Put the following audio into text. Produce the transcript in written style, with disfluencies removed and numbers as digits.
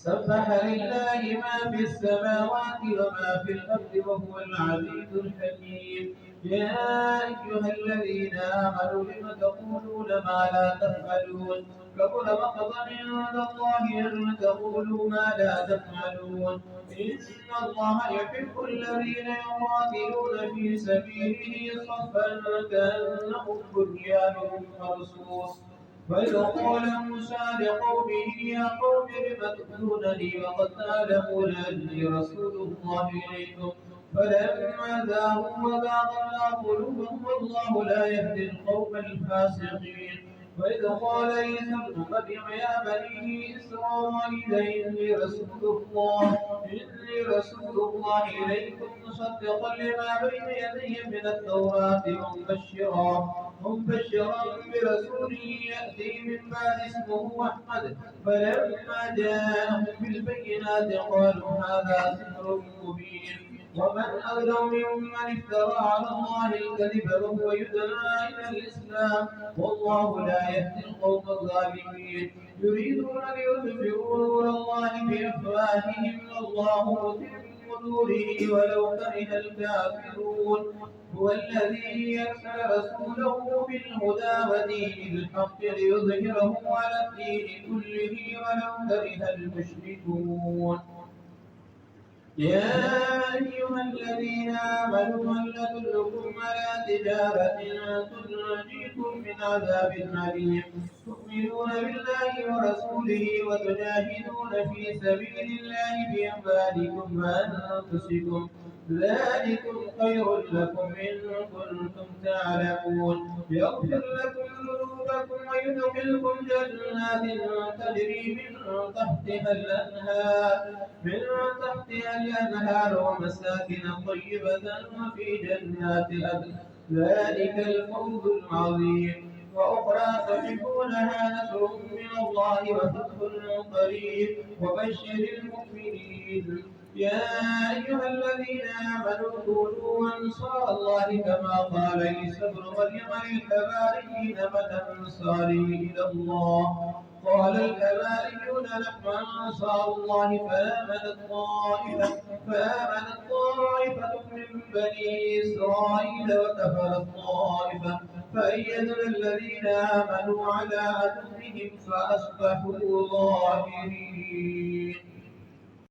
سبح لله ما في السماوات وما في الأرض وهو العزيز الحكيم. يا أيها الذين آمنوا لم تقولون ما لا تفعلون؟ كبر مقتا عند الله أن تقولوا ما لا تفعلون. إن الله يحب الذين يقاتلون في سبيله صفا كأنهم بنيان مرصوص. وإذ قال موسى لقومه يا قوم لم تؤذونني وقد تعلمون أني رسول الله إليكم فلما زاغوا وزاغ الله قلوبهم والله لا يهدي القوم الفاسقين. وإذ قال عيسى ابن مريم يا بني إسرائيل إني رسول الله إليكم مصدقا لما بين يدي من التوراة مبشرا برسول يأتي من بعد اسمه أحمد. فلما جاءهم بالبينات قالوا هذا سحر مبين. ومن أظلم ممن افترى على الله الكذب وهو يدعى إلى الإسلام والله لا يهدي القوم الظالمين. يريدون ليطفئوا نور الله بأفواههم والله متم نوره ولو كره الكافرون. هو الذي أرسل رسوله بالهدى ودين الحق ليظهره على الدين كله ولو كره المشركون. يا أيها الذين آمنوا هل أدلكم على تجارة تنجيكم من عذاب أليم تؤمنون بالله ورسوله وتجاهدون في سبيل الله بأموالكم وأنفسكم ذلكم خير لكم إن كنتم تعلمون. يغفر لكم ذنوبكم ويدخلكم جنات تجري من تحتها الأنهار ومساكن طيبة في جنات عدن ذلك الفوز العظيم. وأخرى تحبونها نصر من الله وفتح قريب وبشر المؤمنين. يا أيها الذين آمنوا كونوا أنصار الله كما قال عيسى ابن مريم للحواريين من أنصاري إلى الله قال الحواريون نحن أنصار الله فآمنت طائفة من بني إسرائيل وكفرت طائفة فأيدنا الذين آمنوا على عدوهم فأصبحوا ظاهرين.